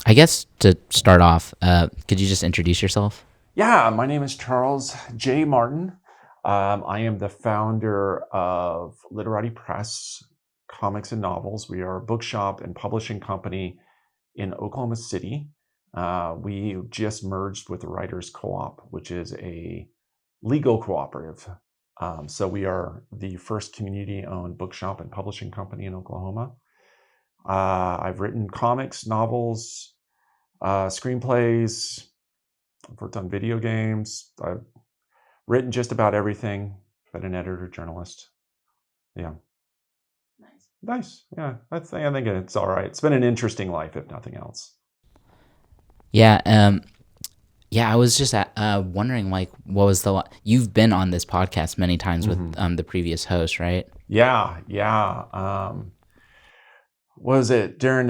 I guess to start off, could you just introduce yourself? Yeah, my name is Charles J. Martin. I am the founder of Literati Press, Comics and Novels. We are a bookshop and publishing company in Oklahoma City. We just merged with the Writers Co-op, which is a legal cooperative. So we are the first community-owned bookshop and publishing company in Oklahoma. I've written comics, novels, screenplays. I've worked on video games. I've written just about everything. Been an editor, journalist. Yeah, nice. Yeah, I think it's all right. It's been an interesting life, if nothing else. Yeah, yeah. I was just wondering, like, what was you've been on this podcast many times with hmm the previous host, right? Yeah, yeah. Was it during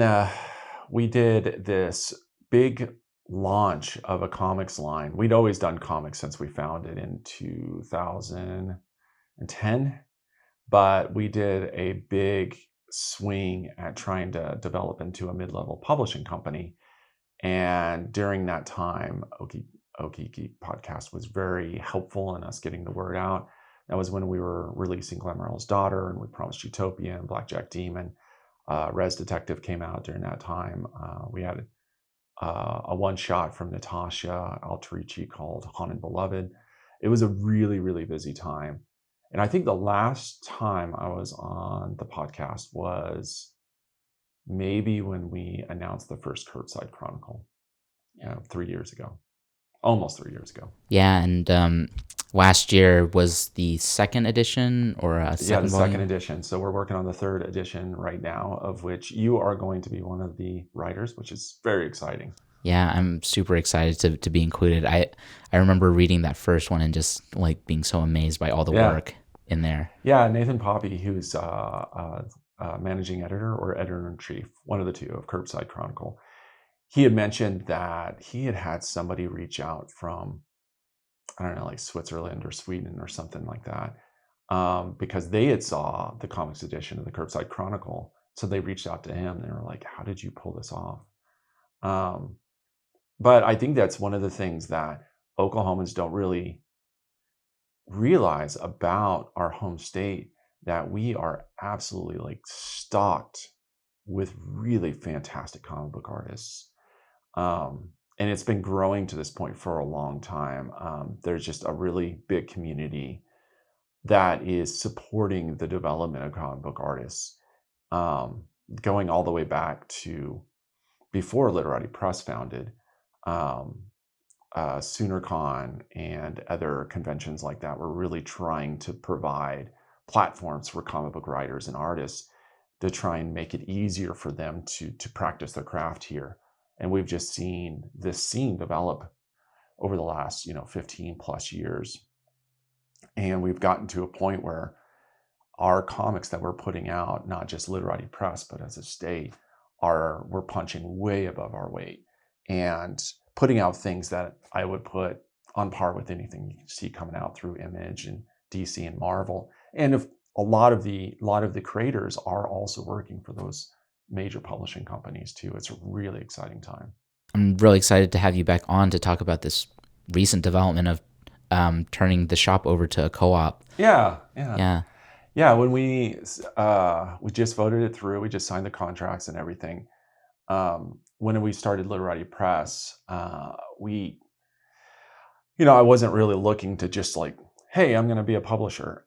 we did this big launch of a comics line. We'd always done comics since we founded in 2010, but we did a big swing at trying to develop into a mid-level publishing company. And during that time, Okie Geek podcast was very helpful in us getting the word out. That was when we were releasing Glamourell's Daughter and We Promised Utopia and Blackjack Demon. Res Detective came out during that time. We had a one shot from Natasha Alterici called Haunted Beloved. It was a really, really busy time. And I think the last time I was on the podcast was maybe when we announced the first Curbside Chronicle, 3 years ago, almost 3 years ago. Yeah, and last year was the second edition or a Yeah, the second second volume. edition. So we're working on the third edition right now, of which you are going to be one of the writers, which is very exciting. Yeah, I'm super excited to be included. I remember reading that first one and just like being so amazed by all the Yeah. work in there. Yeah, Nathan Poppy, who's managing editor or editor in chief, one of the two of Curbside Chronicle, he had mentioned that he had had somebody reach out from, I don't know, like Switzerland or Sweden or something like that, because they had saw the comics edition of the Curbside Chronicle. So they reached out to him. They were like, "How did you pull this off?" Um, but I think that's one of the things that Oklahomans don't really realize about our home state, that we are absolutely like stocked with really fantastic comic book artists. And it's been growing to this point for a long time. There's just a really big community that is supporting the development of comic book artists, um, going all the way back to before Literati Press founded. Um, SoonerCon and other conventions like that were really trying to provide platforms for comic book writers and artists to try and make it easier for them to practice their craft here. And we've just seen this scene develop over the last 15 plus years. And we've gotten to a point where our comics that we're putting out, not just Literati Press, but as a state, we're punching way above our weight and putting out things that I would put on par with anything you see coming out through Image and DC and Marvel. And if a lot of the creators are also working for those major publishing companies too. It's a really exciting time. I'm really excited to have you back on to talk about this recent development of turning the shop over to a co-op. Yeah, yeah. Yeah. Yeah, when we just voted it through, we just signed the contracts and everything. When we started Literati Press, I wasn't really looking to just like, hey, I'm going to be a publisher.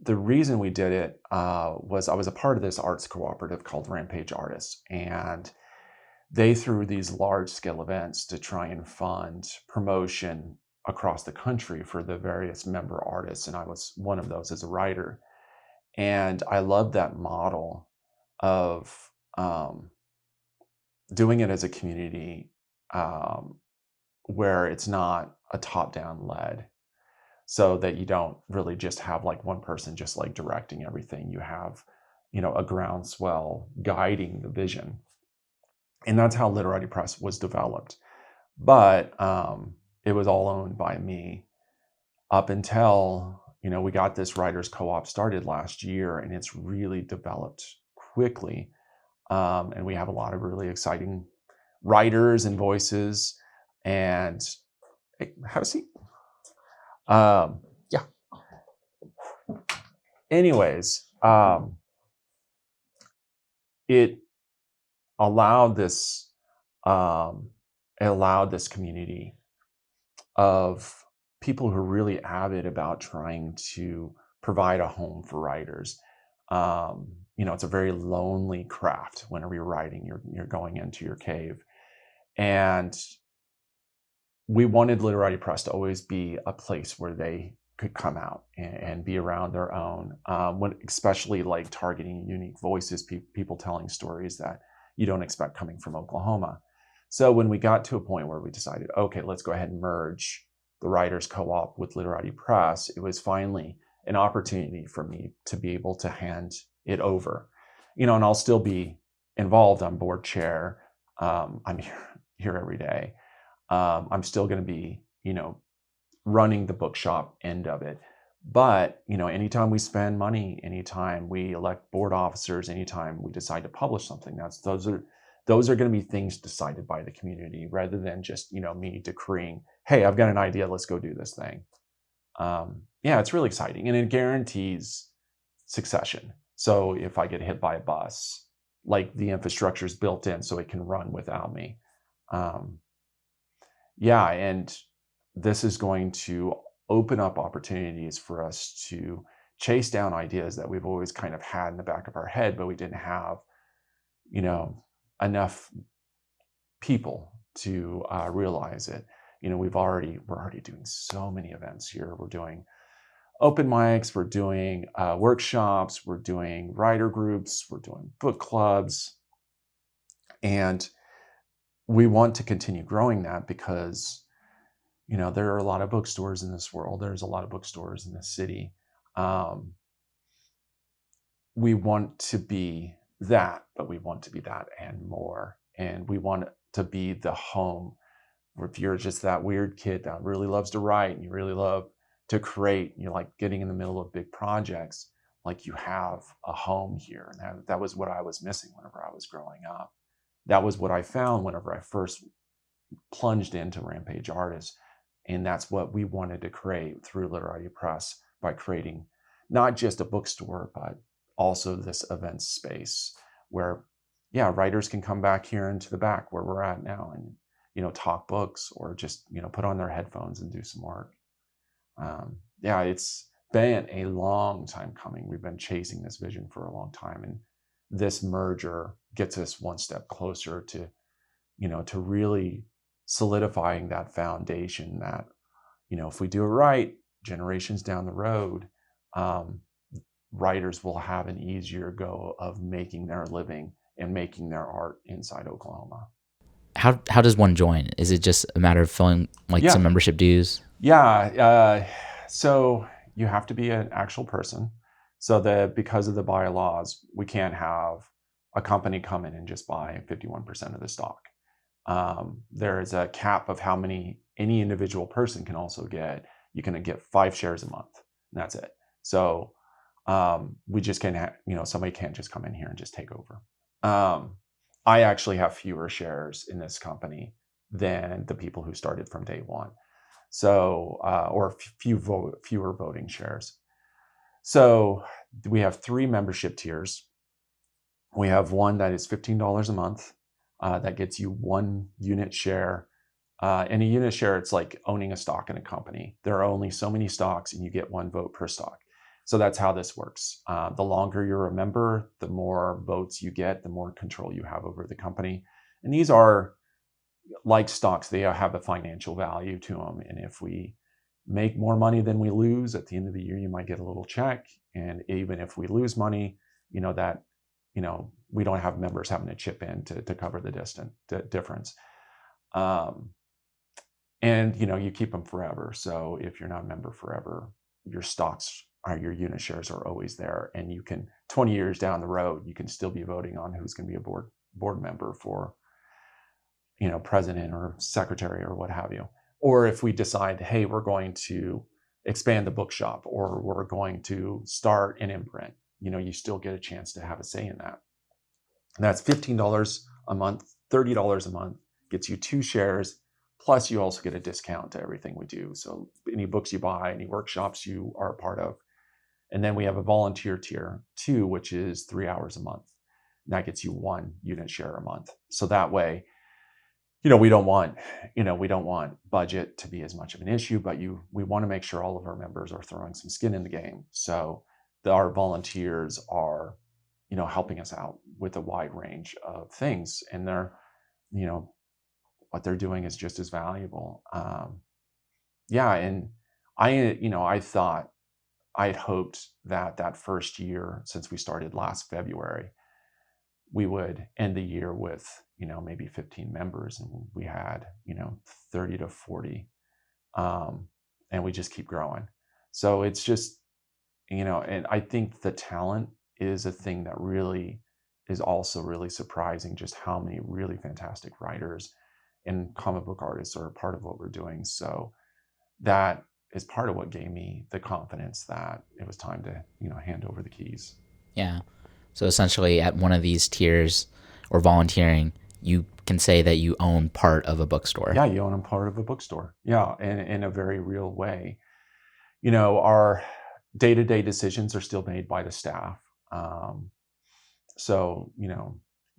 The reason we did it was I was a part of this arts cooperative called Rampage Artists, and they threw these large scale events to try and fund promotion across the country for the various member artists. And I was one of those as a writer. And I love that model of doing it as a community, where it's not a top down led, so that you don't really just have like one person just like directing everything. You have, a groundswell guiding the vision. And that's how Literati Press was developed. But it was all owned by me up until, we got this writers co-op started last year, and it's really developed quickly. And we have a lot of really exciting writers and voices. And hey, have a seat. Yeah. Anyways, it allowed this community of people who are really avid about trying to provide a home for writers. It's a very lonely craft. Whenever you're writing, you're going into your cave, and we wanted Literati Press to always be a place where they could come out and be around their own, especially like targeting unique voices, people telling stories that you don't expect coming from Oklahoma. So when we got to a point where we decided, okay, let's go ahead and merge the Writers Co-op with Literati Press, it was finally an opportunity for me to be able to hand it over. And I'll still be involved. I'm board chair. I'm here every day. I'm still going to be, running the bookshop end of it. But, anytime we spend money, anytime we elect board officers, anytime we decide to publish something, those are going to be things decided by the community rather than just, me decreeing, hey, I've got an idea, let's go do this thing. It's really exciting, and it guarantees succession. So if I get hit by a bus, like, the infrastructure is built in so it can run without me. And this is going to open up opportunities for us to chase down ideas that we've always kind of had in the back of our head, but we didn't have, enough people to realize it. We're already doing so many events here. We're doing open mics, we're doing workshops, we're doing writer groups, we're doing book clubs, and we want to continue growing that because there are a lot of bookstores in this world. There's a lot of bookstores in this city. We want to be that, but we want to be that and more. And we want to be the home where, if you're just that weird kid that really loves to write and you really love to create, and you like getting in the middle of big projects, like, you have a home here. And that was what I was missing whenever I was growing up. That was what I found whenever I first plunged into Rampage Artists. And that's what we wanted to create through Literati Press, by creating not just a bookstore, but also this event space where, writers can come back here into the back where we're at now and, talk books, or just, put on their headphones and do some work. It's been a long time coming. We've been chasing this vision for a long time. And this merger gets us one step closer to, to really solidifying that foundation that, if we do it right, generations down the road, writers will have an easier go of making their living and making their art inside Oklahoma. How does one join? Is it just a matter of filling some membership dues? So you have to be an actual person. So that because of the bylaws, we can't have a company come in and just buy 51% of the stock. There is a cap of how many any individual person can also get. You can get 5 shares a month, and that's it. So we just can't somebody can't just come in here and just take over. I actually have fewer shares in this company than the people who started from day one. So or fewer voting shares. So we have 3 membership tiers. We have one that is $15 a month. That gets you 1 unit share. And a unit share, it's like owning a stock in a company. There are only so many stocks and you get 1 vote per stock. So that's how this works. The longer you're a member, the more votes you get, the more control you have over the company. And these are like stocks. They have a financial value to them. And if we make more money than we lose at the end of the year, you might get a little check. And even if we lose money, that we don't have members having to chip in to cover the difference. And you keep them forever. So if you're not a member forever, your stocks or your unit shares are always there, and you can 20 years down the road, you can still be voting on who's going to be a board member for president or secretary or what have you. Or if we decide, hey, we're going to expand the bookshop, or we're going to start an imprint, you still get a chance to have a say in that. And that's $15 a month, $30 a month, gets you 2 shares, plus you also get a discount to everything we do. So any books you buy, any workshops you are a part of. And then we have a volunteer tier 2, which is 3 hours a month. And that gets you 1 unit share a month. So that way, we don't want budget to be as much of an issue, but we want to make sure all of our members are throwing some skin in the game. So our volunteers are, helping us out with a wide range of things, and what they're doing is just as valuable. Yeah, and I had hoped that first year, since we started last February, we would end the year with, maybe 15 members, and we had, 30 to 40. And we just keep growing. So it's just, and I think the talent is a thing that really is also really surprising, just how many really fantastic writers and comic book artists are a part of what we're doing. So that is part of what gave me the confidence that it was time to, hand over the keys. Yeah. So essentially, at one of these tiers or volunteering, you can say that you own part of a bookstore. Yeah, you own a part of a bookstore. Yeah, and in a very real way. Our day-to-day decisions are still made by the staff. So, you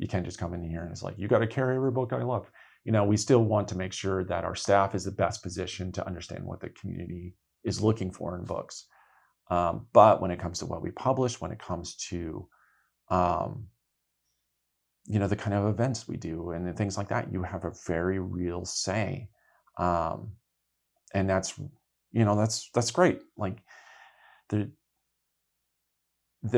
can't just come in here and it's like, you got to carry every book I love. We still want to make sure that our staff is the best positioned to understand what the community is looking for in books. But when it comes to what we publish, when it comes to, the kind of events we do and things like that, you have a very real say. And that's great. Like the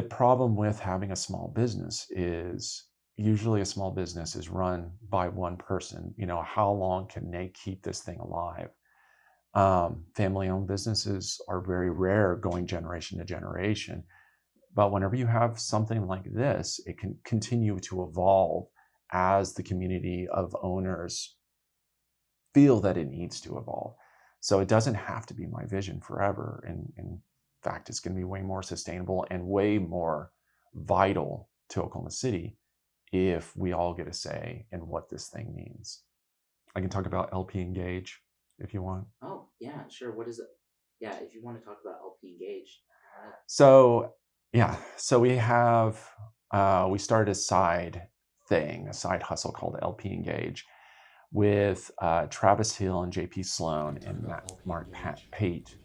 problem with having a small business is usually a small business is run by one person. How long can they keep this thing alive? Family-owned businesses are very rare, going generation to generation. But whenever you have something like this, it can continue to evolve as the community of owners feel that it needs to evolve. So it doesn't have to be my vision forever. And in fact, it's going to be way more sustainable and way more vital to Oklahoma City if we all get a say in what this thing means. I can talk about LP Engage if you want. Oh, yeah, sure. What is it? Yeah, if you want to talk about LP Engage. So we started a side hustle called LP Engage with Travis Hill and JP Sloan and Mark Pate.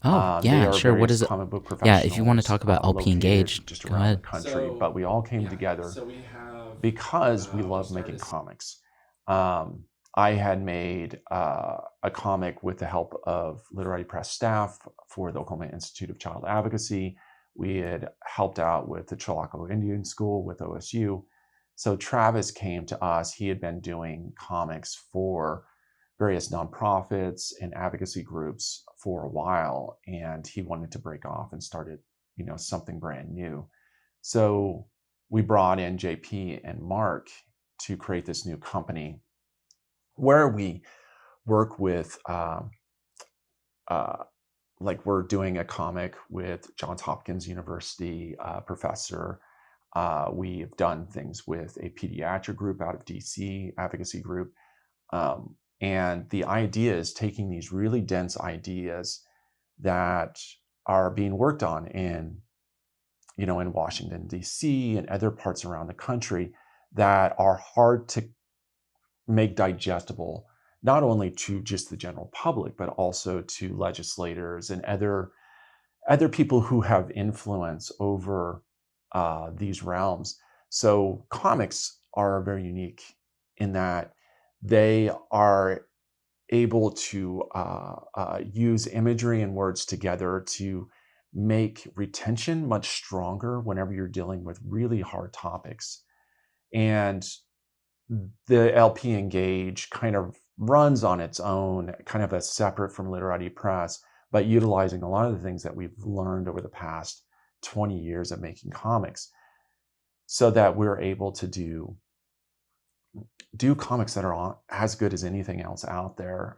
Oh, They yeah, are sure. What various is it? comic book Yeah, professionals. if you want to talk about LP located Engage, just go around ahead. the country, but we all came together because we love making comics. I had made a comic with the help of Literati Press staff for the Oklahoma Institute of Child Advocacy. We had helped out with the Chilocco Indian School with OSU. So Travis came to us. He had been doing comics for various nonprofits and advocacy groups for a while, and he wanted to break off and started, something brand new. So we brought in JP and Mark to create this new company where we work with, like we're doing a comic with Johns Hopkins University professor. We've done things with a pediatric group out of DC, advocacy group. And the idea is taking these really dense ideas that are being worked on in Washington, DC and other parts around the country that are hard to make digestible, not only to just the general public, but also to legislators and other people who have influence over these realms. So comics are very unique in that they are able to use imagery and words together to make retention much stronger whenever you're dealing with really hard topics. And the LP Engage kind of runs on its own, kind of as separate from Literati Press, but utilizing a lot of the things that we've learned over the past 20 years of making comics, so that we're able to do comics that are as good as anything else out there.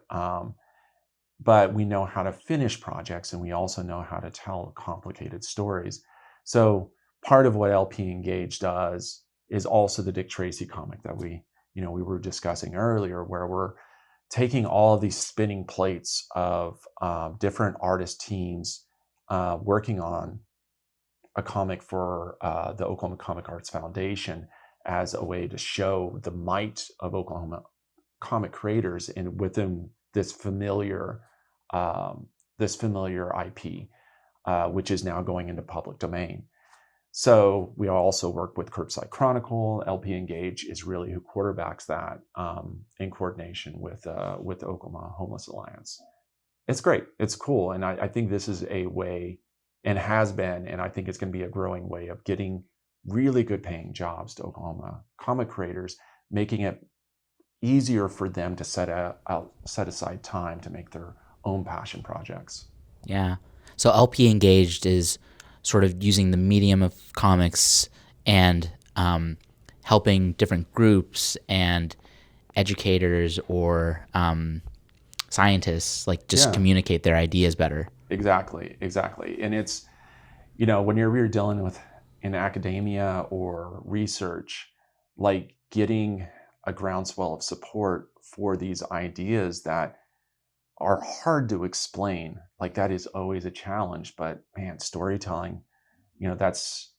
But we know how to finish projects, and we also know how to tell complicated stories. So part of what LP Engage does is also the Dick Tracy comic that we we were discussing earlier, where we're taking all of these spinning plates of different artist teams working on a comic for the Oklahoma Comic Arts Foundation as a way to show the might of Oklahoma comic creators and within this familiar IP, which is now going into public domain. So we also work with Curbside Chronicle. LP Engage is really who quarterbacks that in coordination with the Oklahoma Homeless Alliance. It's great. It's cool. And I think this is a way, and has been, and I think it's going to be a growing way of getting really good paying jobs to Oklahoma comic creators, making it easier for them to set aside time to make their own passion projects. Yeah. So LP Engaged is sort of using the medium of comics and helping different groups and educators or scientists like just communicate their ideas better. Exactly. And it's, when you're dealing with in academia or research, like getting a groundswell of support for these ideas that are hard to explain, like that is always a challenge. But man, storytelling, that's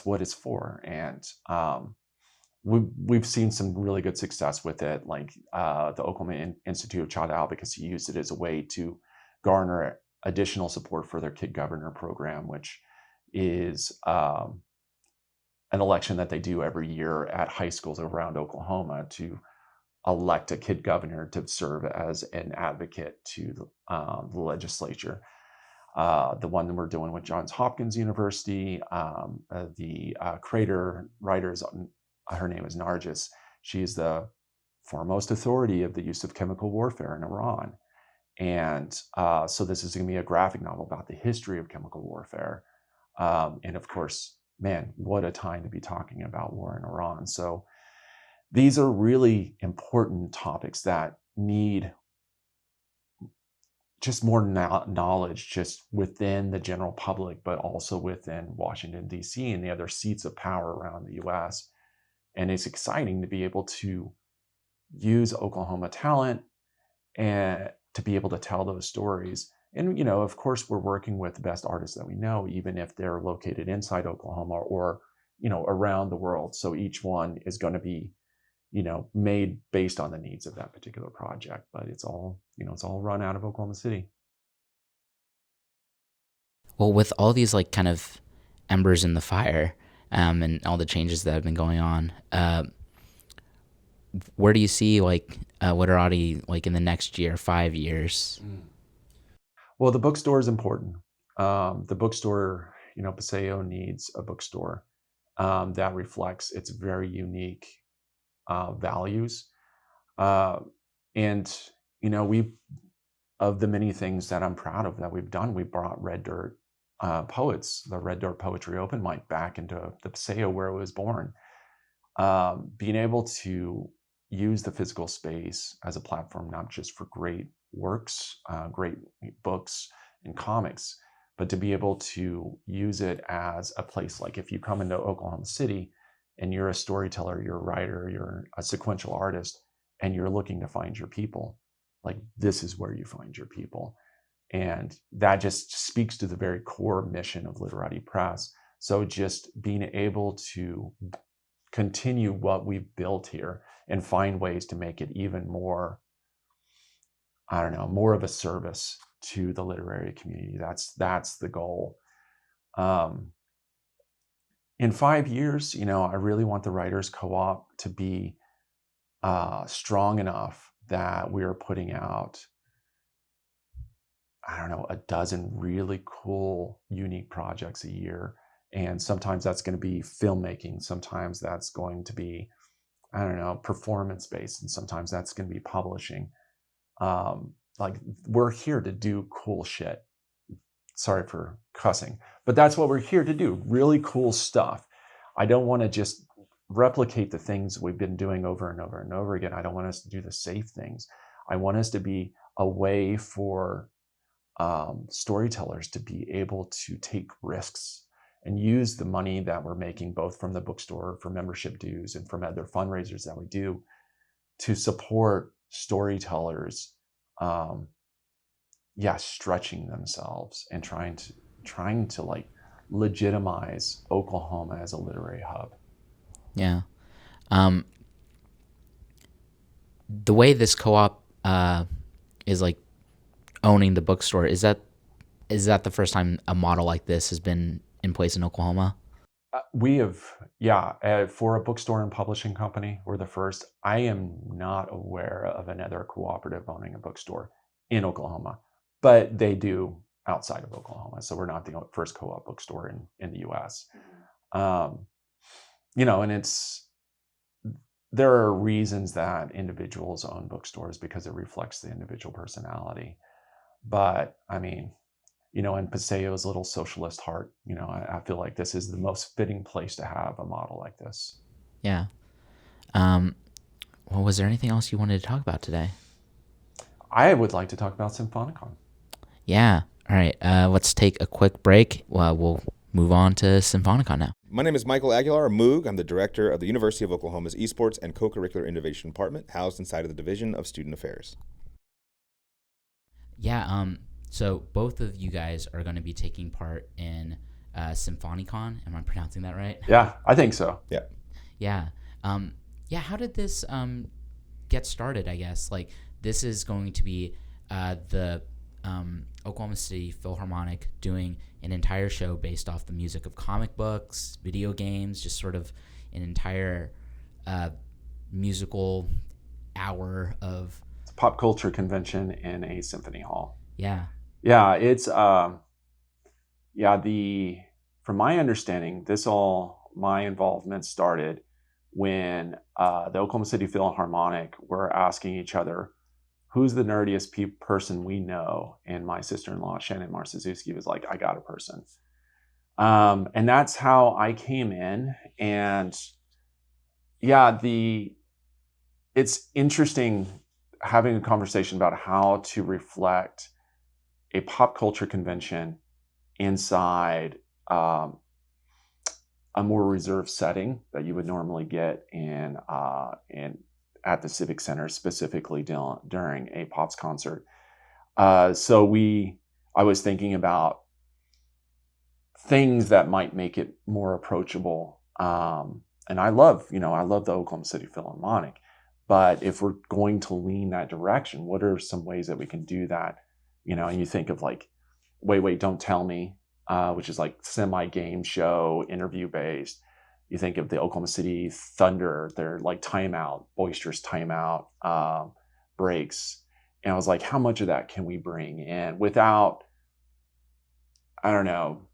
what it's for. And we've seen some really good success with it, like the Oklahoma Institute of Child Advocacy used it as a way to garner additional support for their Kid Governor program, which is an election that they do every year at high schools around Oklahoma to elect a kid governor to serve as an advocate to the legislature. The one that we're doing with Johns Hopkins University, the creator writers, her name is Nargis. She's the foremost authority of the use of chemical warfare in Iran. And so this is going to be a graphic novel about the history of chemical warfare. And of course, man, what a time to be talking about war in Iran. So these are really important topics that need just more knowledge just within the general public, but also within Washington, D.C. and the other seats of power around the U.S. And it's exciting to be able to use Oklahoma talent and to be able to tell those stories. And, of course, we're working with the best artists that we know, even if they're located inside Oklahoma or, around the world. So each one is going to be, made based on the needs of that particular project. But it's all run out of Oklahoma City. Well, with all these like kind of embers in the fire and all the changes that have been going on, where do you see like Literati like in the next year, 5 years? Well, the bookstore is important. The bookstore, Paseo needs a bookstore that reflects its very unique values. And, we've, of the many things that I'm proud of that we've done, we brought Red Dirt Poets, the Red Dirt Poetry Open Mic back into the Paseo where it was born. Being able to use the physical space as a platform, not just for great works, great books and comics, but to be able to use it as a place, like if you come into Oklahoma City and you're a storyteller, you're a writer, you're a sequential artist, and you're looking to find your people, like this is where you find your people. And that just speaks to the very core mission of Literati Press. So just being able to continue what we've built here and find ways to make it even more, more of a service to the literary community. That's the goal. In 5 years, I really want the Writers Co-op to be strong enough that we are putting out, a dozen really cool, unique projects a year. And sometimes that's going to be filmmaking. Sometimes that's going to be, performance-based. And sometimes that's going to be publishing. Like we're here to do cool shit. Sorry for cussing, but that's what we're here to do. Really cool stuff. I don't want to just replicate the things we've been doing over and over and over again. I don't want us to do the safe things. I want us to be a way for storytellers to be able to take risks and use the money that we're making both from the bookstore, for membership dues, and from other fundraisers that we do to support storytellers, stretching themselves and trying to like legitimize Oklahoma as a literary hub. Yeah. The way this co-op is like owning the bookstore, is that the first time a model like this has been in place in Oklahoma? We have, for a bookstore and publishing company, we're the first. I am not aware of another cooperative owning a bookstore in Oklahoma, but they do outside of Oklahoma. So we're not the first co-op bookstore in the US. And there are reasons that individuals own bookstores because it reflects the individual personality. But I mean, in Paseo's little socialist heart, I feel like this is the most fitting place to have a model like this. Yeah. Well, was there anything else you wanted to talk about today? I would like to talk about Symponicon. Yeah. All right. Let's take a quick break. We'll move on to Symponicon now. My name is Michael Aguilar, or Moog. I'm the director of the University of Oklahoma's Esports and Co-Curricular Innovation Department, housed inside of the Division of Student Affairs. Yeah. So both of you guys are going to be taking part in Symponicon. Am I pronouncing that right? Yeah, I think so. Yeah. Yeah. How did this get started, I guess? Like, this is going to be the Oklahoma City Philharmonic doing an entire show based off the music of comic books, video games, just sort of an entire musical hour of pop culture convention in a symphony hall. Yeah. Yeah, it's from my understanding, my involvement started when the Oklahoma City Philharmonic were asking each other, who's the nerdiest person we know? And my sister-in-law, Shannon Marszewski, was like, I got a person. And that's how I came in. And it's interesting having a conversation about how to reflect a pop culture convention inside a more reserved setting that you would normally get in at the Civic Center, specifically during a Pops concert. I was thinking about things that might make it more approachable. And I love the Oklahoma City Philharmonic, but if we're going to lean that direction, what are some ways that we can do that? And you think of like, Wait, Don't Tell Me, which is like semi-game show, interview based. You think of the Oklahoma City Thunder, their like boisterous timeout breaks. And I was like, how much of that can we bring in without, I don't know,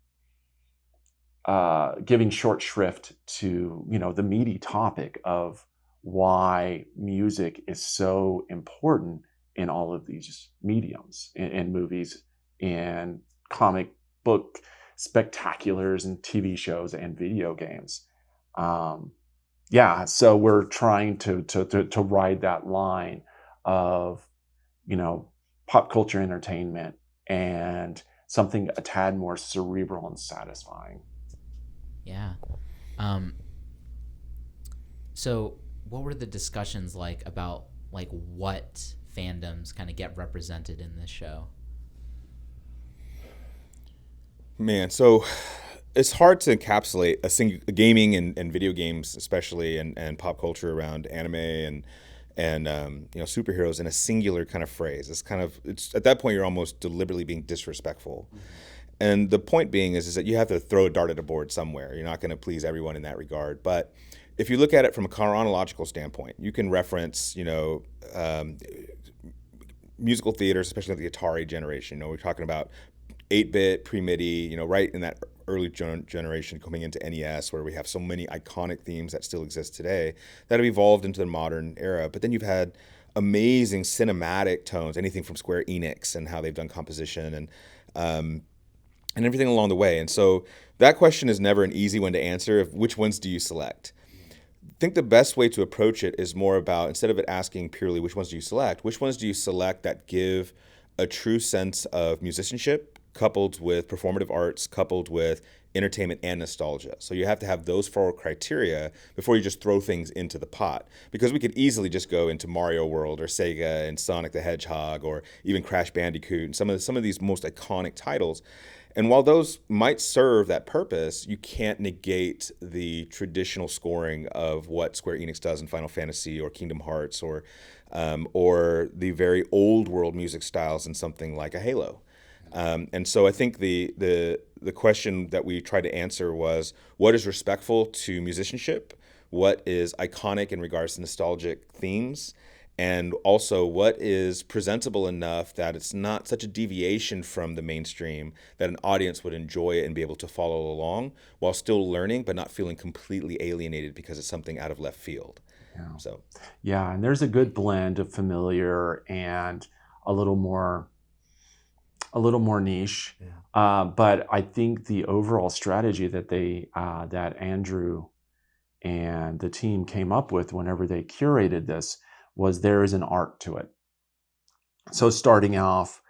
giving short shrift to, the meaty topic of why music is so important in all of these mediums, in movies, in comic book spectaculars, and TV shows and video games. So we're trying to ride that line of, pop culture entertainment and something a tad more cerebral and satisfying. Yeah. So what were the discussions like about like what fandoms kind of get represented in this show? Man, so it's hard to encapsulate a gaming and video games, especially, and pop culture around anime and superheroes in a singular kind of phrase. It's at that point you're almost deliberately being disrespectful. Mm-hmm. And the point being is that you have to throw a dart at a board somewhere. You're not going to please everyone in that regard. But if you look at it from a chronological standpoint, you can reference, musical theater, especially the Atari generation. We're talking about 8-bit, pre-MIDI, right in that early generation coming into NES, where we have so many iconic themes that still exist today that have evolved into the modern era. But then you've had amazing cinematic tones, anything from Square Enix and how they've done composition and everything along the way. And so that question is never an easy one to answer. Of which ones do you select? I think the best way to approach it is more about, instead of it asking purely which ones do you select that give a true sense of musicianship, coupled with performative arts, coupled with entertainment and nostalgia. So you have to have those 4 criteria before you just throw things into the pot. Because we could easily just go into Mario World or Sega and Sonic the Hedgehog or even Crash Bandicoot and some of these most iconic titles. And while those might serve that purpose, you can't negate the traditional scoring of what Square Enix does in Final Fantasy or Kingdom Hearts or the very old world music styles in something like a Halo. And so I think the question that we tried to answer was, what is respectful to musicianship? What is iconic in regards to nostalgic themes? And also, what is presentable enough that it's not such a deviation from the mainstream that an audience would enjoy it and be able to follow along while still learning, but not feeling completely alienated because it's something out of left field. Yeah. So, Yeah, and there's a good blend of familiar and a little more niche. yeah. But I think the overall strategy that that Andrew and the team came up with whenever they curated this was there is an art to it. So starting off,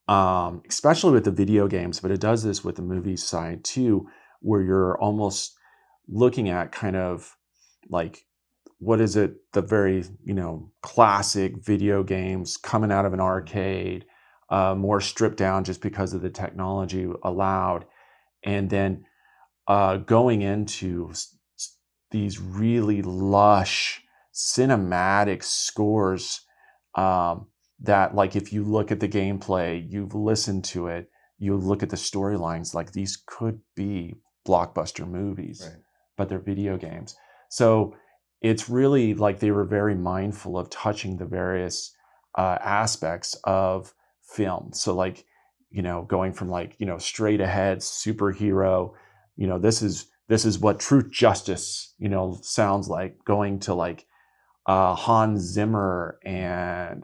especially with the video games, but it does this with the movie side too, where you're almost looking at kind of like, what is it, the very classic video games coming out of an arcade, more stripped down just because of the technology allowed, and then going into these really lush cinematic scores, that, like, if you look at the gameplay, you've listened to it, you look at the storylines, like these could be blockbuster movies, Right. but they're video games. So it's really like they were very mindful of touching the various aspects of film. So, like, going from, like, straight ahead superhero, this is what true justice sounds like, going to, like, Hans Zimmer and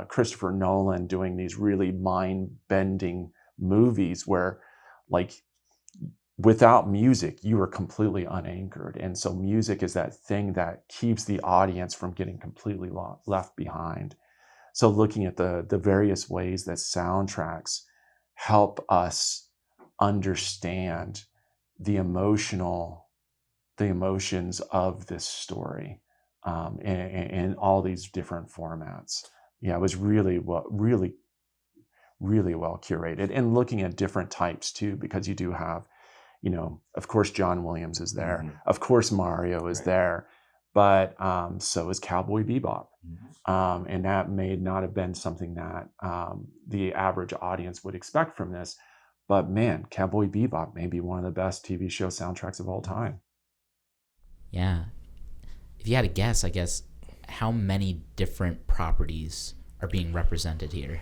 Christopher Nolan doing these really mind-bending movies where, like, without music, you are completely unanchored. And so music is that thing that keeps the audience from getting completely left behind. So looking at the various ways that soundtracks help us understand the emotions of this story, in all these different formats. Yeah, it was really really well curated, and looking at different types too, because you do have, of course, John Williams is there, Mhm. of course Mario is Right. there, but so is Cowboy Bebop. Mhm. And that may not have been something that the average audience would expect from this, but man, Cowboy Bebop may be one of the best TV show soundtracks of all time. Yeah. If you had to guess, I guess, how many different properties are being represented here?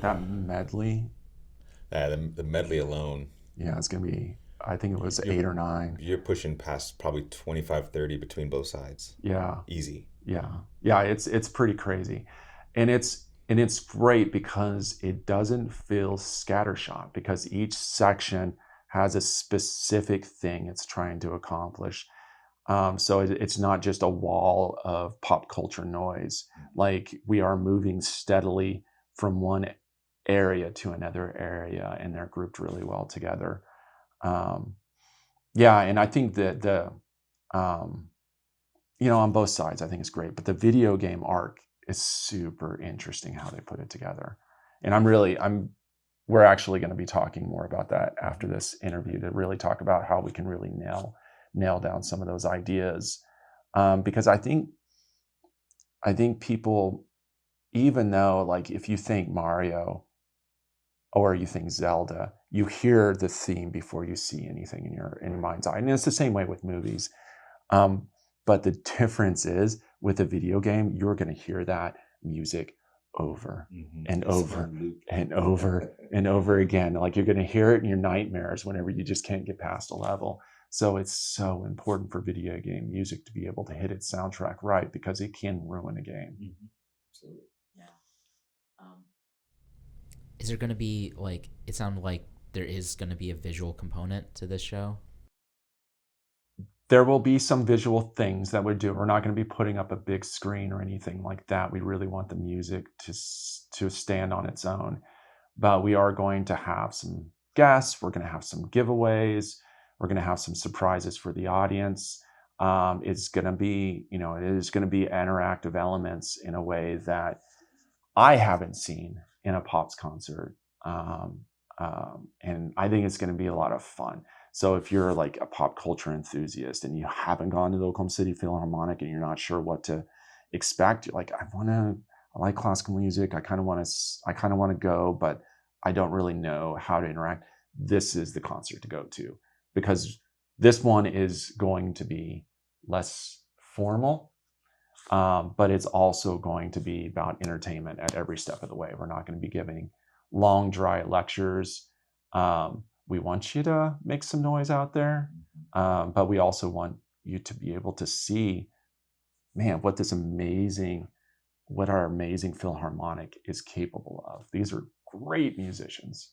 That medley, The medley alone, yeah, it's gonna be, I think it was You're- 8 or 9. you're pushing past probably 25, 30 between both sides. Yeah, Easy. yeah, it's pretty crazy, and it's great because it doesn't feel scattershot, because each section has a specific thing it's trying to accomplish. So it's not just a wall of pop culture noise. Like, we are moving steadily from one area to another area, and they're grouped really well together. Um, yeah, and I think that um, on both sides, I think it's great. But the video game arc is super interesting how they put it together. And we're actually going to be talking more about that after this interview, to really talk about how we can really nail down some of those ideas. Because I think people, even though, like, if you think Mario or you think Zelda, you hear the theme before you see anything in your mind's eye. And it's the same way with movies. But the difference is, with a video game, you're going to hear that music over and over and over and over again. Like, you're going to hear it in your nightmares whenever you just can't get past a level. So it's so important for video game music to be able to hit its soundtrack right, because it can ruin a game. Absolutely. Is there going to be, like, it sounded like there is going to be a visual component to this show? There will be some visual things that we do. We're not going to be putting up a big screen or anything like that. We really want the music to stand on its own. But we are going to have some guests. We're going to have some giveaways. We're going to have some surprises for the audience. It's going to be, it is going to be interactive elements in a way that I haven't seen in a Pops concert. And I think it's going to be a lot of fun. So if you're like a pop culture enthusiast and you haven't gone to the Oklahoma City Philharmonic and you're not sure what to expect, you're like, I like classical music. I kind of want to go, but I don't really know how to interact. This is the concert to go to, because this one is going to be less formal, but it's also going to be about entertainment at every step of the way. We're not going to be giving long, dry lectures. We want you to make some noise out there, but we also want you to be able to see, man, what our amazing Philharmonic is capable of. These are great musicians.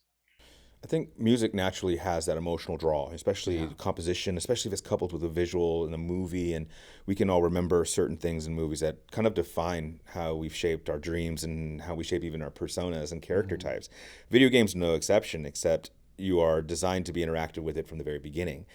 I think music naturally has that emotional draw, especially Yeah. composition, especially if it's coupled with a visual in a movie. And we can all remember certain things in movies that kind of define how we've shaped our dreams and how we shape even our personas and character types. Video games, no exception, except you are designed to be interactive with it from the very beginning.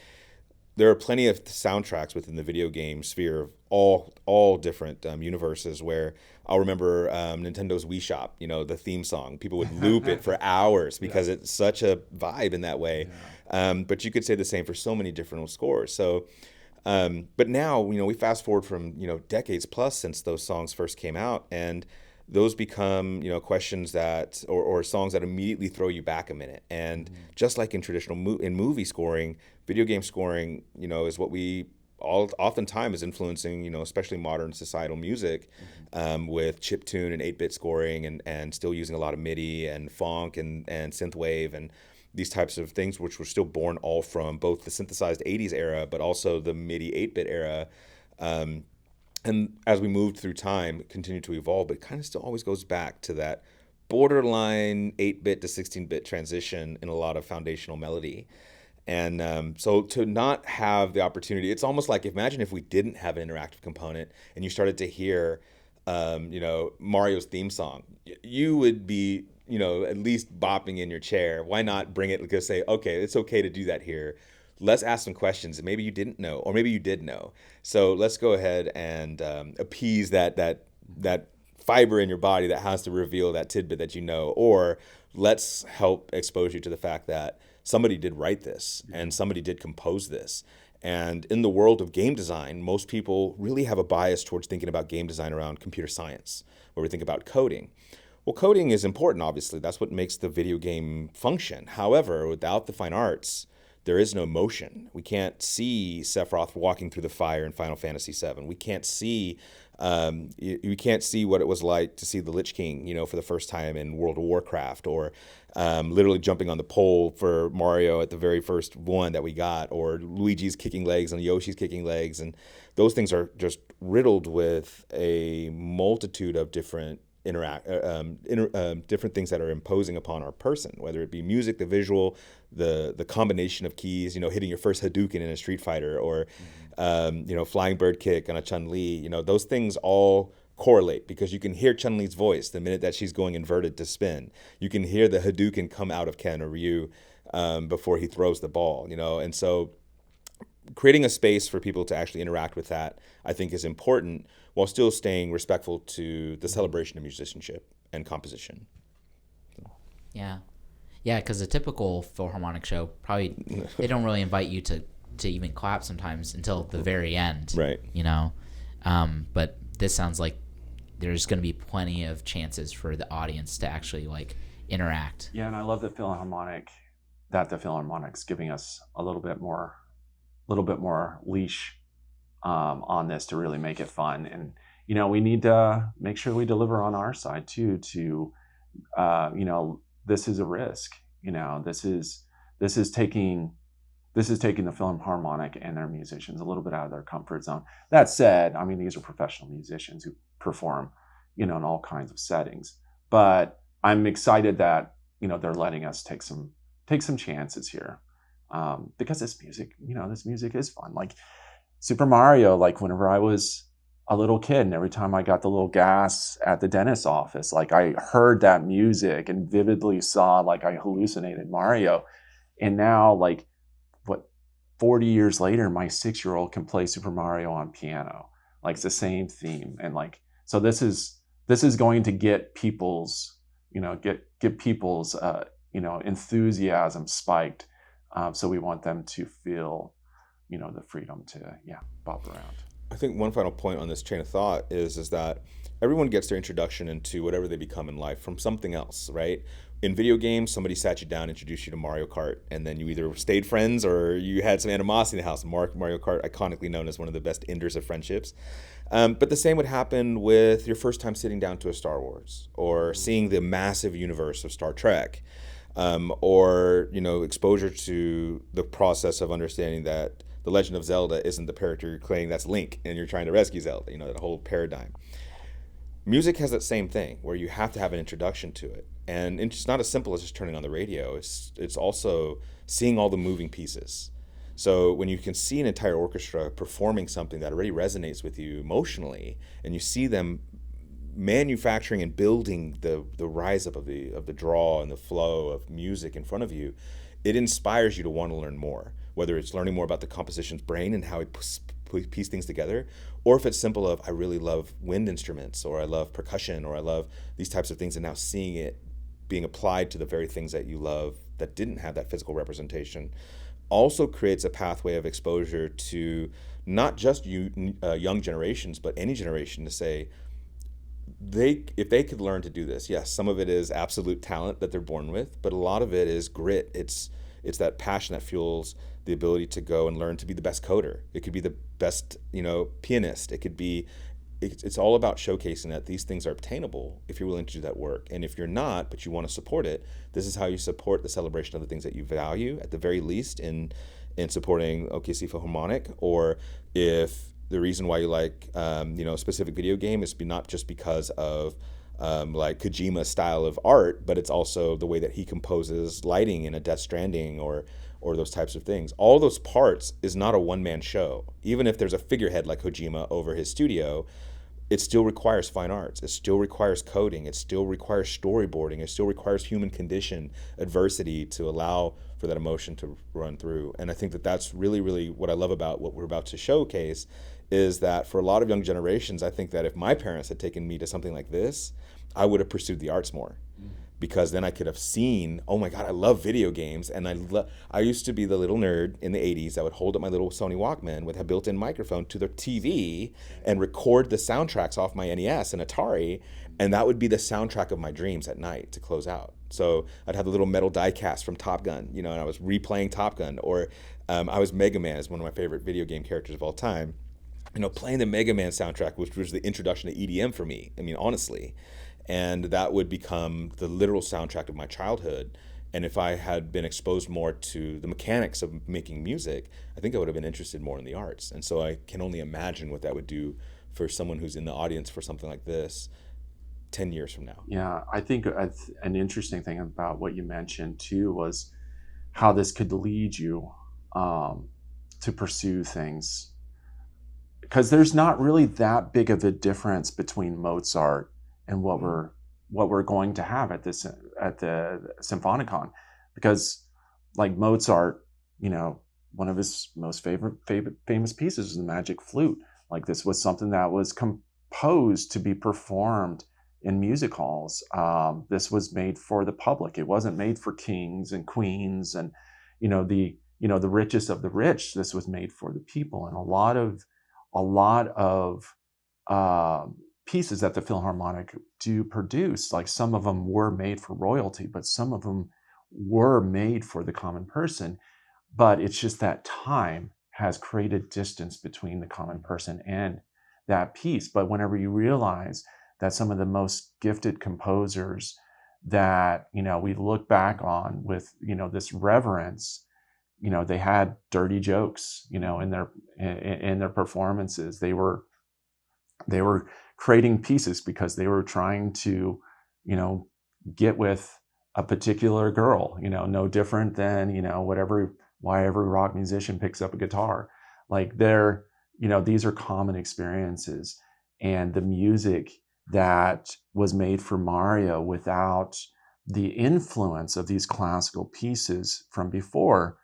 There are plenty of soundtracks within the video game sphere of all different universes where I'll remember Nintendo's Wii Shop, the theme song. People would loop it for hours because it's such a vibe in that way. But you could say the same for so many different scores. So, but now, we fast forward from, decades plus since those songs first came out, and those become, questions that, or songs that immediately throw you back a minute. And just like in traditional in movie scoring, video game scoring, is what we oftentimes is influencing, especially modern societal music, with chiptune and 8-bit scoring, and still using a lot of MIDI and funk and synthwave and these types of things, which were still born all from both the synthesized 80s era, but also the MIDI 8-bit era. And as we moved through time, it continued to evolve, but it kind of still always goes back to that borderline 8-bit to 16-bit transition in a lot of foundational melody. And so to not have the opportunity, it's almost like, imagine if we didn't have an interactive component and you started to hear, Mario's theme song, you would be, at least bopping in your chair. Why not bring it, because say, okay, it's okay to do that here. Let's ask some questions that maybe you didn't know, or maybe you did know. So let's go ahead and appease that fiber in your body that has to reveal that tidbit that or let's help expose you to the fact that somebody did write this and somebody did compose this. And in the world of game design, most people really have a bias towards thinking about game design around computer science, where we think about coding. Well, coding is important, obviously. That's what makes the video game function. However, without the fine arts, there is no motion. We can't see Sephiroth walking through the fire in Final Fantasy VII. We can't see you can't see what it was like to see the Lich King, for the first time in World of Warcraft, or literally jumping on the pole for Mario at the very first one that we got, or Luigi's kicking legs and Yoshi's kicking legs. And those things are just riddled with a multitude of different different things that are imposing upon our person, whether it be music, the visual, the combination of keys, hitting your first Hadouken in a Street Fighter, or flying bird kick on a Chun-Li. Those things all correlate because you can hear Chun-Li's voice the minute that she's going inverted to spin. You can hear the Hadouken come out of Ken or Ryu before he throws the ball. And so creating a space for people to actually interact with that, I think, is important, while still staying respectful to the celebration of musicianship and composition. Yeah, because a typical Philharmonic show, probably they don't really invite you to even clap sometimes until the very end, right? But this sounds like there's going to be plenty of chances for the audience to actually interact. Yeah, and I love the Philharmonic's giving us a little bit more leash on this to really make it fun. And we need to make sure we deliver on our side too. This is a risk. This is taking the Philharmonic and their musicians a little bit out of their comfort zone. That said, these are professional musicians who perform in all kinds of settings. But I'm excited that they're letting us take some chances here. Because this music is fun. Like Super Mario, whenever I was a little kid, and every time I got the little gas at the dentist's office, I heard that music and vividly saw, I hallucinated Mario. And now, like, what, 40 years later, my 6-year-old can play Super Mario on piano. Like, it's the same theme. And like, so this is going to get people's, get people's, enthusiasm spiked. So we want them to feel, the freedom to, bop around. I think one final point on this chain of thought is that everyone gets their introduction into whatever they become in life from something else, right? In video games, somebody sat you down, introduced you to Mario Kart, and then you either stayed friends or you had some animosity in the house. Mario Kart, iconically known as one of the best enders of friendships. But the same would happen with your first time sitting down to a Star Wars or seeing the massive universe of Star Trek, or exposure to the process of understanding that the Legend of Zelda isn't the character you're playing, that's Link, and you're trying to rescue Zelda. That whole paradigm. Music has that same thing where you have to have an introduction to it, and it's not as simple as just turning on the radio. It's also seeing all the moving pieces. So when you can see an entire orchestra performing something that already resonates with you emotionally, and you see them manufacturing and building the rise up of the draw and the flow of music in front of you, it inspires you to want to learn more. Whether it's learning more about the composition's brain and how it piece things together, or if it's simple of I really love wind instruments, or I love percussion, or I love these types of things, and now seeing it being applied to the very things that you love that didn't have that physical representation also creates a pathway of exposure to not just young generations, but any generation, to say if they could learn to do this. Yes, some of it is absolute talent that they're born with, but a lot of it is grit. It's that passion that fuels the ability to go and learn to be the best coder. It could be the best, pianist. It could be, it's all about showcasing that these things are obtainable if you're willing to do that work. And if you're not, but you want to support it, this is how you support the celebration of the things that you value, at the very least, in supporting OKC Philharmonic. Or if the reason why you like, a specific video game is not just because of like Kojima's style of art, but it's also the way that he composes lighting in a Death Stranding or those types of things. All those parts is not a one-man show. Even if there's a figurehead like Kojima over his studio, it still requires fine arts. It still requires coding. It still requires storyboarding. It still requires human condition, adversity, to allow for that emotion to run through. And I think that that's really, really what I love about what we're about to showcase, is that for a lot of young generations, I think that if my parents had taken me to something like this, I would have pursued the arts more. Because then I could have seen, oh my God, I love video games. And I used to be the little nerd in the 80s that would hold up my little Sony Walkman with a built-in microphone to the TV and record the soundtracks off my NES and Atari. And that would be the soundtrack of my dreams at night to close out. So I'd have the little metal die cast from Top Gun, and I was replaying Top Gun. Or I was Mega Man, as one of my favorite video game characters of all time. Playing the Mega Man soundtrack, which was the introduction to EDM for me. I mean, honestly. And that would become the literal soundtrack of my childhood. And if I had been exposed more to the mechanics of making music, I think I would have been interested more in the arts. And so I can only imagine what that would do for someone who's in the audience for something like this 10 years from now. Yeah, I think an interesting thing about what you mentioned too was how this could lead you to pursue things. Because there's not really that big of a difference between Mozart and what we're going to have at the Symponicon, because like Mozart, one of his most famous pieces is the Magic Flute. Like, this was something that was composed to be performed in music halls. This was made for the public. It wasn't made for kings and queens and the richest of the rich. This was made for the people, and a lot of pieces that the Philharmonic do produce, like some of them were made for royalty, but some of them were made for the common person. But it's just that time has created distance between the common person and that piece. But whenever you realize that some of the most gifted composers that we look back on with this reverence, they had dirty jokes in their performances. They were creating pieces because they were trying to, get with a particular girl, no different than, why every rock musician picks up a guitar. Like, these are common experiences. And the music that was made for Mario, without the influence of these classical pieces from before,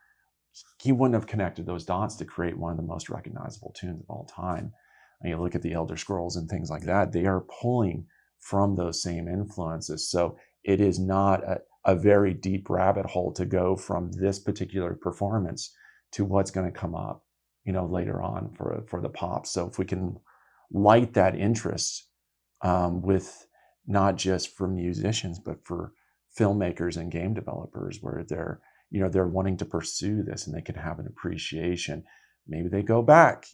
he wouldn't have connected those dots to create one of the most recognizable tunes of all time. And you look at the Elder Scrolls and things like that, they are pulling from those same influences. So it is not a very deep rabbit hole to go from this particular performance to what's going to come up, later on for the pop. So if we can light that interest with not just for musicians, but for filmmakers and game developers, where they're wanting to pursue this and they can have an appreciation. Maybe they go back,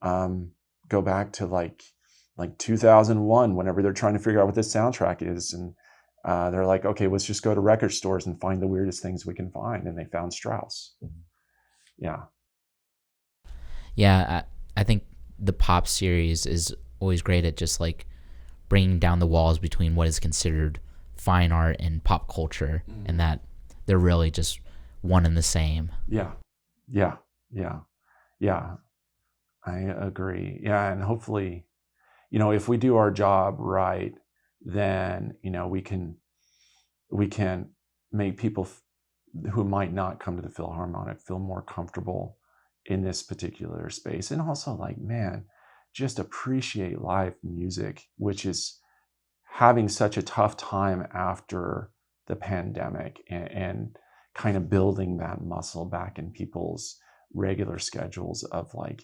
to like 2001, whenever they're trying to figure out what this soundtrack is, and they're like, okay, let's just go to record stores and find the weirdest things we can find, and they found Strauss. Yeah. Yeah, I think the pop series is always great at just like bringing down the walls between what is considered fine art and pop culture, and that they're really just one and the same. Yeah. I agree. Yeah, and hopefully, if we do our job right, then we can make people who might not come to the Philharmonic feel more comfortable in this particular space, and also like, man, just appreciate live music, which is having such a tough time after the pandemic, and kind of building that muscle back in people's regular schedules of like,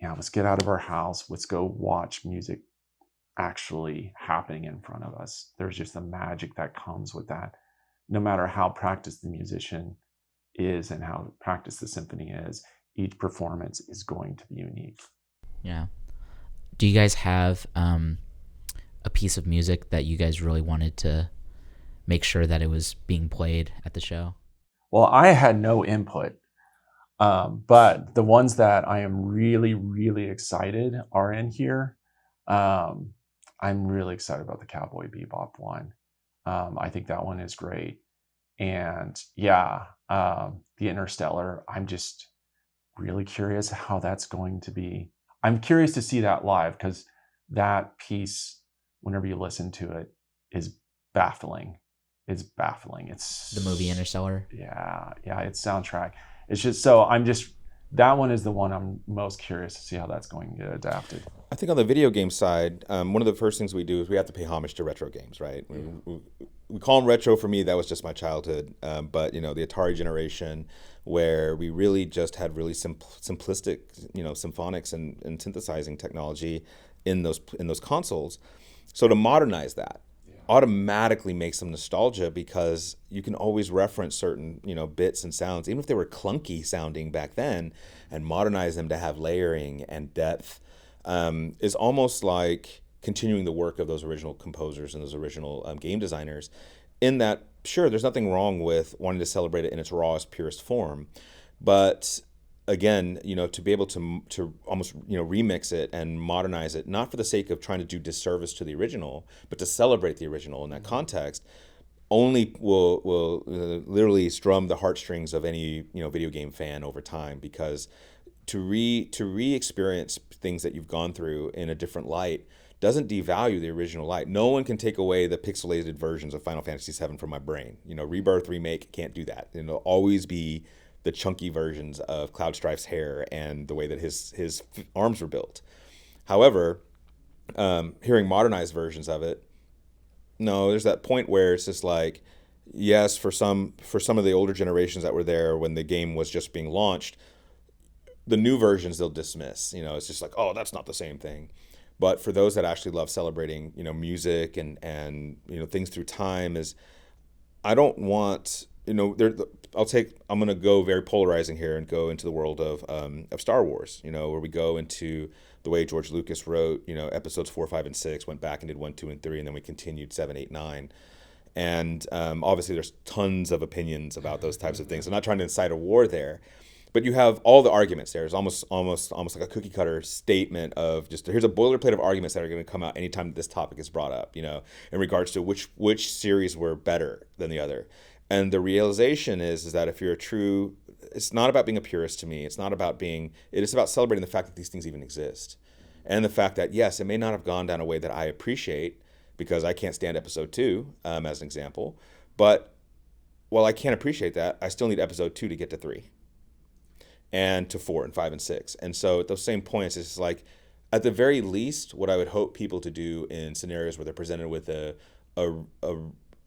let's get out of our house, let's go watch music actually happening in front of us. There's just a magic that comes with that, no matter how practiced the musician is and how practiced the symphony is. Each performance is going to be unique. Yeah. Do you guys have a piece of music that you guys really wanted to make sure that it was being played at the show? Well, I had no input, but the ones that I am really, really excited are in here. I'm really excited about the Cowboy Bebop one. I think that one is great. And the Interstellar, I'm just really curious how that's going to be. I'm curious to see that live, because that piece, whenever you listen to it, is baffling. It's baffling. It's The movie Interstellar? Yeah, its soundtrack. It's just that one is the one I'm most curious to see how that's going to get adapted. I think on the video game side, one of the first things we do is we have to pay homage to retro games, right? We call them retro. For me, that was just my childhood. But the Atari generation, where we really just had really simplistic, symphonics and synthesizing technology in those consoles. So to modernize that automatically makes some nostalgia, because you can always reference certain bits and sounds, even if they were clunky sounding back then, and modernize them to have layering and depth. Is almost like continuing the work of those original composers and those original game designers, in that, sure, there's nothing wrong with wanting to celebrate it in its rawest, purest form, but again, to be able to almost remix it and modernize it, not for the sake of trying to do disservice to the original, but to celebrate the original in that context, only will literally strum the heartstrings of any video game fan over time, because to re-experience things that you've gone through in a different light doesn't devalue the original light. No one can take away the pixelated versions of Final Fantasy VII from my brain. Rebirth, Remake can't do that. It'll always be the chunky versions of Cloud Strife's hair and the way that his arms were built. However, hearing modernized versions of it, no, there's that point where it's just like, yes, for some of the older generations that were there when the game was just being launched, the new versions they'll dismiss. It's just like, oh, that's not the same thing. But for those that actually love celebrating, music and things through time, is I don't want, I'm going to go very polarizing here and go into the world of Star Wars, where we go into the way George Lucas wrote, episodes 4, 5, and 6, went back and did 1, 2, and 3, and then we continued 7, 8, 9. And obviously there's tons of opinions about those types of things. I'm not trying to incite a war there, but you have all the arguments there. It's almost like a cookie cutter statement of just, here's a boilerplate of arguments that are going to come out anytime this topic is brought up, in regards to which series were better than the other. And the realization is that if you're it's not about being a purist to me. It is about celebrating the fact that these things even exist. And the fact that, yes, it may not have gone down a way that I appreciate, because I can't stand episode 2, as an example. But while I can't appreciate that, I still need episode 2 to get to 3 and to 4 and 5 and 6. And so at those same points, it's like, at the very least, what I would hope people to do in scenarios where they're presented with a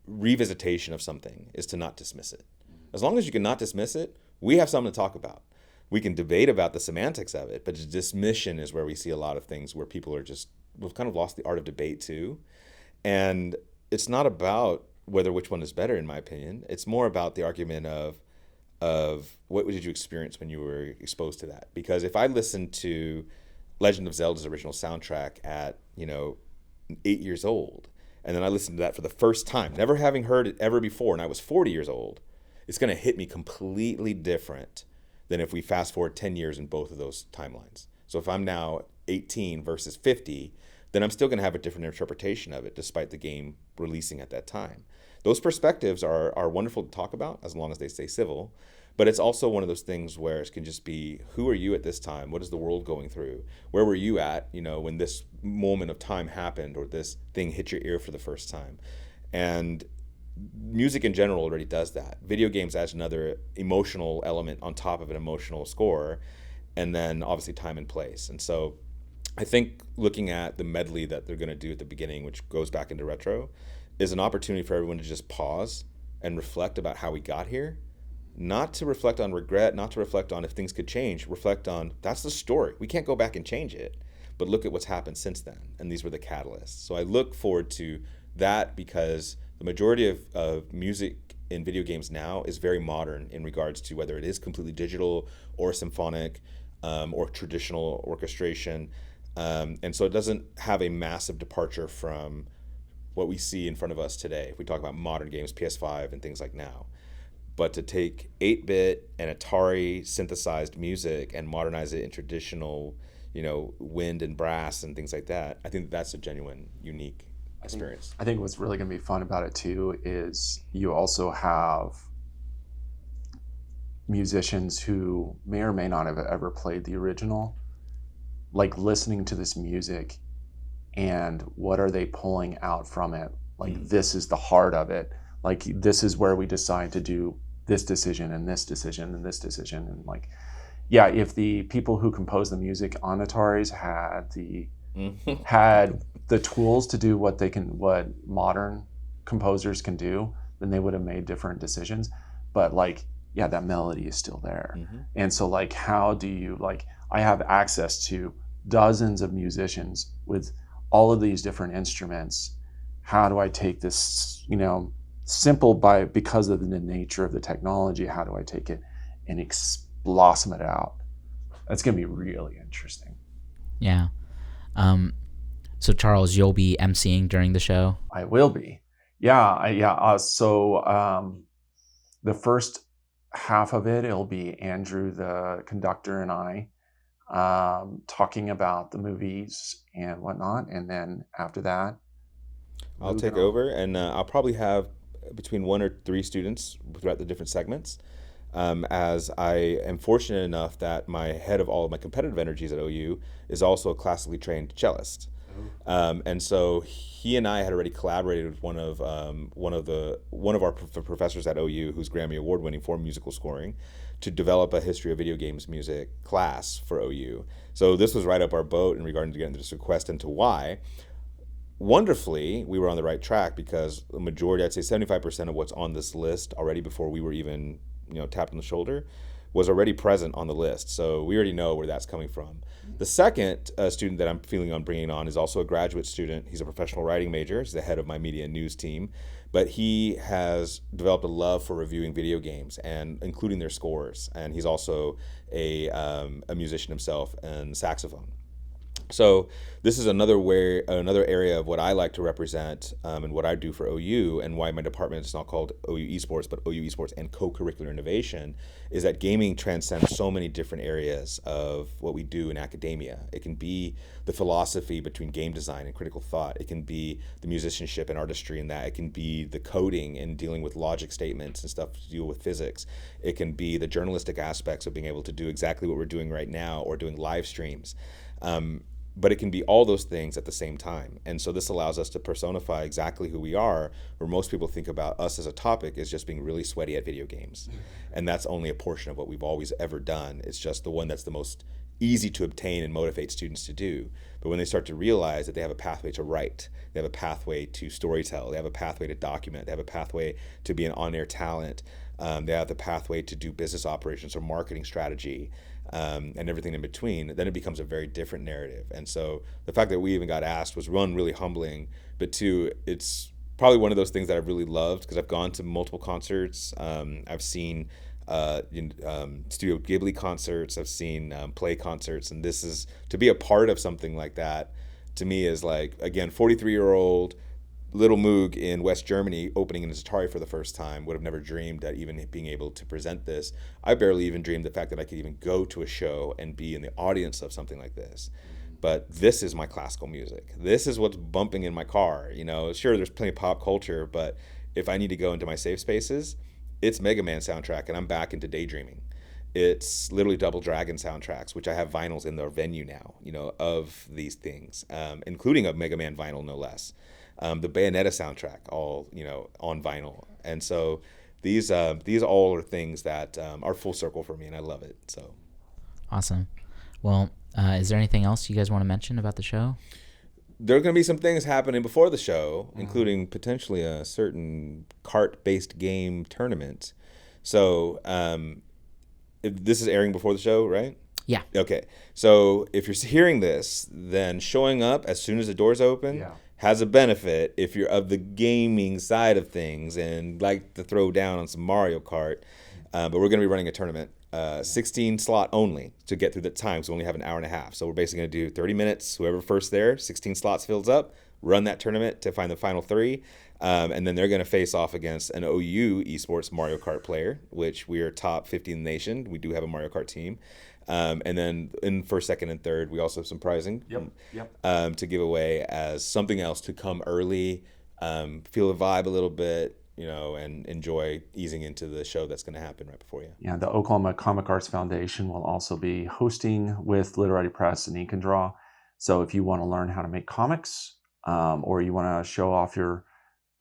revisitation of something is to not dismiss it. As long as you can not dismiss it, we have something to talk about. We can debate about the semantics of it, but dismission is where we see a lot of things where people are just, we've kind of lost the art of debate too. And it's not about which one is better, in my opinion. It's more about the argument of what did you experience when you were exposed to that? Because if I listened to Legend of Zelda's original soundtrack at 8 years old, and then I listened to that for the first time, never having heard it ever before, and I was 40 years old, it's going to hit me completely different than if we fast forward 10 years in both of those timelines. So if I'm now 18 versus 50, then I'm still going to have a different interpretation of it, despite the game releasing at that time. Those perspectives are wonderful to talk about, as long as they stay civil. But it's also one of those things where it can just be, who are you at this time? What is the world going through? Where were you at, when this moment of time happened, or this thing hit your ear for the first time? And music in general already does that. Video games adds another emotional element on top of an emotional score, and then obviously time and place. And so I think looking at the medley that they're going to do at the beginning, which goes back into retro, is an opportunity for everyone to just pause and reflect about how we got here. Not to reflect on regret, not to reflect on if things could change, reflect on, that's the story. We can't go back and change it, but look at what's happened since then. And these were the catalysts. So I look forward to that, because the majority of music in video games now is very modern in regards to whether it is completely digital or symphonic, or traditional orchestration. And so it doesn't have a massive departure from what we see in front of us today. If we talk about modern games, PS5 and things like now. But to take 8-bit and Atari synthesized music and modernize it in traditional, wind and brass and things like that, I think that's a genuine, unique experience. I think what's really going to be fun about it too is you also have musicians who may or may not have ever played the original, like listening to this music and what are they pulling out from it? Like, this is the heart of it. Like, this is where we decide to do this decision and this decision and this decision. And like, yeah, if the people who composed the music on Ataris had the tools to do what modern composers can do, then they would have made different decisions. But like, yeah, that melody is still there. And so like, how do you, like, I have access to dozens of musicians with all of these different instruments. How do I take this, simple because of the nature of the technology, how do I take it and blossom it out? That's going to be really interesting. Yeah. So Charles, you'll be emceeing during the show? I will be. Yeah. So the first half of it'll be Andrew, the conductor, and I talking about the movies and whatnot. And then after that, I'll take over, and I'll probably have between 1 or 3 students throughout the different segments, as I am fortunate enough that my head of all of my competitive energies at OU is also a classically trained cellist. And so he and I had already collaborated with one of our professors at OU, who's Grammy Award winning for musical scoring, to develop a history of video games music class for OU. So this was right up our boat in regard to getting this request into why. Wonderfully, we were on the right track, because the majority, I'd say 75% of what's on this list already, before we were even tapped on the shoulder, was already present on the list. So we already know where that's coming from. The second student that I'm feeling on bringing on is also a graduate student. He's a professional writing major. He's the head of my media and news team. But he has developed a love for reviewing video games and including their scores. And he's also a musician himself and saxophone. So this is another area of what I like to represent, and what I do for OU, and why my department is not called OU Esports, but OU Esports and Co-Curricular Innovation, is that gaming transcends so many different areas of what we do in academia. It can be the philosophy between game design and critical thought. It can be the musicianship and artistry in that. It can be the coding and dealing with logic statements and stuff to deal with physics. It can be the journalistic aspects of being able to do exactly what we're doing right now, or doing live streams. but it can be all those things at the same time. And so this allows us to personify exactly who we are, where most people think about us as a topic as just being really sweaty at video games. And that's only a portion of what we've always ever done. It's just the one that's the most easy to obtain and motivate students to do. But when they start to realize that they have a pathway to write, they have a pathway to storytell, they have a pathway to document, they have a pathway to be an on-air talent, they have the pathway to do business operations or marketing strategy, and everything in between, then it becomes a very different narrative. And so the fact that we even got asked was, one, really humbling, but two, it's probably one of those things that I've really loved because I've gone to multiple concerts. I've seen Studio Ghibli concerts, I've seen play concerts, and this is, to be a part of something like that, to me is like, again, 43-year-old little Moog in West Germany opening an Atari for the first time, would have never dreamed that even being able to present this. I barely even dreamed the fact that I could even go to a show and be in the audience of something like this. But this is my classical music. This is what's bumping in my car. You know, sure, there's plenty of pop culture, but if I need to go into my safe spaces, it's Mega Man soundtrack, and I'm back into daydreaming. It's literally Double Dragon soundtracks, which I have vinyls in their venue now, you know, of these things, including a Mega Man vinyl, no less. The Bayonetta soundtrack, all, you know, on vinyl. And so these all are things that are full circle for me, and I love it. So awesome. Well, is there anything else you guys want to mention about the show? There are going to be some things happening before the show, including potentially a certain cart-based game tournament. So this is airing before the show, right? Yeah. Okay. So if you're hearing this, then showing up as soon as the doors open has a benefit if you're of the gaming side of things and like to throw down on some Mario Kart. But we're going to be running a tournament, 16 slot only to get through the time. So we only have an hour and a half. So we're basically going to do 30 minutes. Whoever first there, 16 slots fills up, run that tournament to find the final three. And then they're going to face off against an OU esports Mario Kart player, which we are top 50 in the nation. We do have a Mario Kart team. And then in first, second, and third, we also have some pricing to give away as something else to come early, feel the vibe a little bit, you know, and enjoy easing into the show that's going to happen right before you. Yeah, the Oklahoma Comic Arts Foundation will also be hosting with Literati Press and Ink and Draw. So if you want to learn how to make comics, or you want to show off your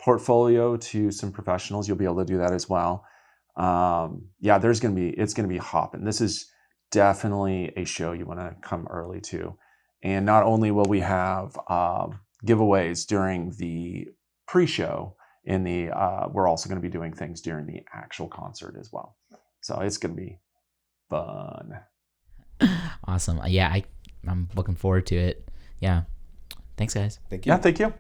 portfolio to some professionals, you'll be able to do that as well. Yeah, it's going to be hopping. This is definitely a show you want to come early to. And not only will we have giveaways during the pre-show, we're also going to be doing things during the actual concert as well. So it's going to be fun. Awesome. Yeah, I'm looking forward to it. Yeah. Thanks, guys. Thank you. Yeah, thank you.